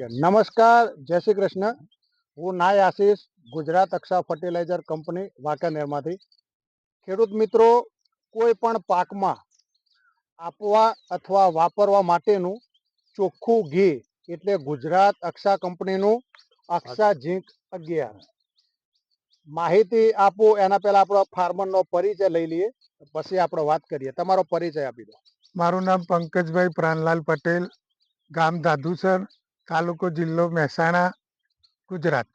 Okay, નમસ્કાર, જય શ્રી કૃષ્ણ. હું નાય આશીષ, ગુજરાત અક્ષા ફર્ટિલાઇઝર કંપની વાંકાનેરમાંથી. ખેડૂત મિત્રો, કોઈ પણ પાકમાં આપવા અથવા વાપરવા માટેનું ચોખ્ખું ઘી એટલે ગુજરાત અક્ષા કંપનીનું અક્ષા ઝીંક 11 માહિતી આપું એના પહેલા આપણો ફાર્મરનો પરિચય લઈ લઈએ, પછી આપણે વાત કરીએ. તમારો પરિચય આપી દો. મારું નામ પંકજભાઈ પ્રાણલાલ પટેલ, ગામ દાદુસર, તાલુકો જિલ્લો મહેસાણા, ગુજરાત.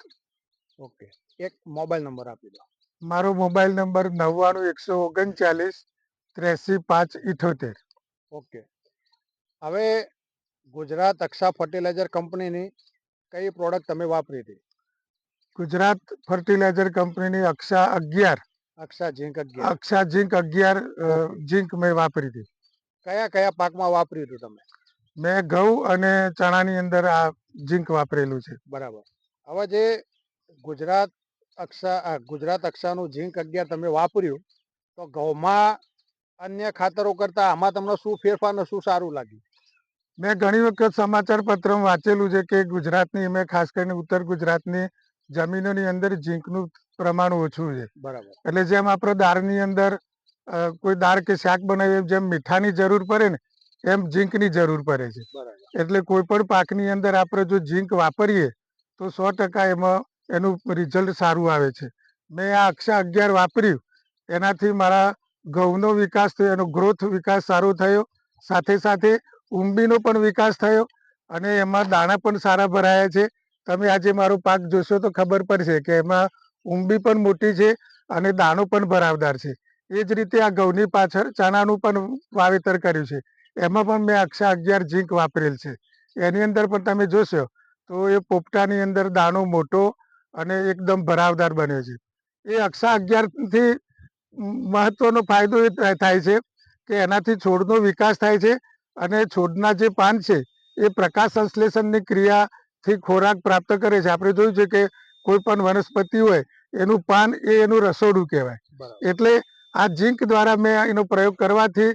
ઓકે, એક મોબાઈલ નંબર આપી દો. મારો મોબાઈલ નંબર 99 139 83 5 78. ઓકે, હવે ગુજરાત અક્ષા ફર્ટિલાઇઝર કંપનીની કઈ પ્રોડક્ટ તમે વાપરી હતી? ગુજરાત ફર્ટિલાઇઝર કંપનીની અક્ષા 11, અક્ષા ઝીંક 11. અક્ષા ઝીંક 11 ઝીંક મેં વાપરી હતી. કયા કયા પાકમાં વાપર્યું હતું તમે? મેં ઘઉં અને ચણાની અંદર આ ઝીંક વાપરેલું છે. બરાબર. હવે જે ગુજરાત અક્ષાનું ઝીંક 11 તમે વાપર્યું, તો ઘઉંમાં અન્ય ખાતરો કરતા આમાં તમને શું ફેરફાર ને શું સારું લાગ્યું? મેં ઘણી વખત સમાચાર પત્રમાં વાંચેલું છે કે ગુજરાતની, મેં ખાસ કરીને ઉત્તર ગુજરાતની જમીનોની અંદર ઝીંકનું પ્રમાણ ઓછું છે. બરાબર. એટલે જેમ આપણે દાળની અંદર કોઈ દાળ કે શાક બનાવીએ જેમ મીઠાની જરૂર પડે ને, એમ ઝીંકની જરૂર પડે છે. બરાબર. એટલે કોઈ પણ પાકની અંદર આપણે જો ઝીંક વાપરીએ તો 100% એમાં એનું રિઝલ્ટ સારું આવે છે. મેં આ અક્ષા 11 વાપર્યું, એનાથી મારા ઘઉંનો વિકાસ થયો, એનો ગ્રોથ વિકાસ સારો થયો, સાથે સાથે ઊંબીનો પણ વિકાસ થયો અને એમાં દાણા પણ સારા ભરાયા છે. તમે આજે મારો પાક જોશો તો ખબર પડશે કે એમાં ઊંબી પણ મોટી છે અને દાણો પણ ભરાવદાર છે. એ જ રીતે આ ઘઉંની પાછળ ચણાનું પણ વાવેતર કર્યું છે. એમાં પણ મેં અક્ષા 11 ઝીંક વાપરેલ છે. એની અંદર પણ તમે જોશો તો એ પોપટાની અંદર દાણો મોટો અને એકદમ ભરાવદાર બન્યો છે. એ અક્ષા 11 થી મહત્વનો ફાયદો એ થાય છે કે એનાથી છોડનો વિકાસ થાય છે અને છોડના જે પાન છે એ પ્રકાશ સંશ્લેષણની ક્રિયાથી ખોરાક પ્રાપ્ત કરે છે. આપણે જોયું છે કે કોઈ પણ વનસ્પતિ હોય એનું પાન એ એનું રસોડું કહેવાય. એટલે આ ઝીંક દ્વારા મેં એનો પ્રયોગ કરવાથી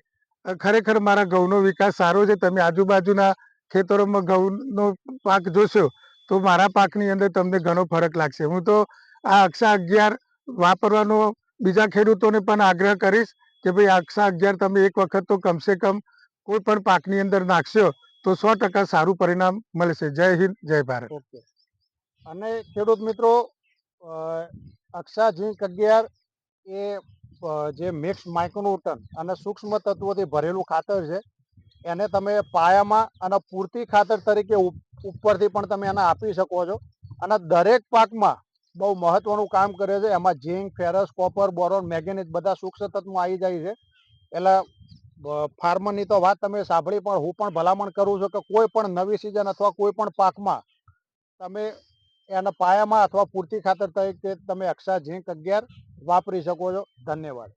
ખરેખર મારા ઘઉંનો વિકાસ સારો છે. તમે આજુબાજુના ખેતરોમાં ઘઉંનો પાક જોશો તો મારા પાકની અંદર તમને ઘણો ફરક લાગશે. હું તો આ અક્ષા 11 વાપરવાનો બીજા ખેડૂતોને પણ આગ્રહ કરીશ કે ભાઈ અક્ષા 11 તમે એક વખત તો કમસે કમ કોઈ પણ પાકની અંદર નાખશો તો 100% સારું પરિણામ મળશે. જય હિન્દ, જય ભારત. ઓકે, અને ખેડૂત મિત્રો, અક્ષા ઝીંક 11 એ જે મિક્સ માઇક્રોન્યુટન અને સૂક્ષ્મ તત્વોથી ભરેલું ખાતર છે. એને તમે પાયામાં અને પૂરતી ખાતર તરીકે ઉપરથી પણ તમે એને આપી શકો છો. અને દરેક પાકમાં બહુ મહત્વનું કામ કરે છે. એમાં ઝીંક, ફેરસ, કોપર, બોરોન, મેંગેનીઝ બધા સૂક્ષ્મ તત્વો આવી જાય છે. એટલે ફાર્મરની તો વાત તમે સાંભળી, પણ હું પણ ભલામણ કરું છું કે કોઈ પણ નવી સિઝન અથવા કોઈ પણ પાકમાં તમે એના પાયામાં અથવા પૂરતી ખાતર તરીકે તમે અક્ષા ઝીંક 11 વાપરી શકો છો. ધન્યવાદ.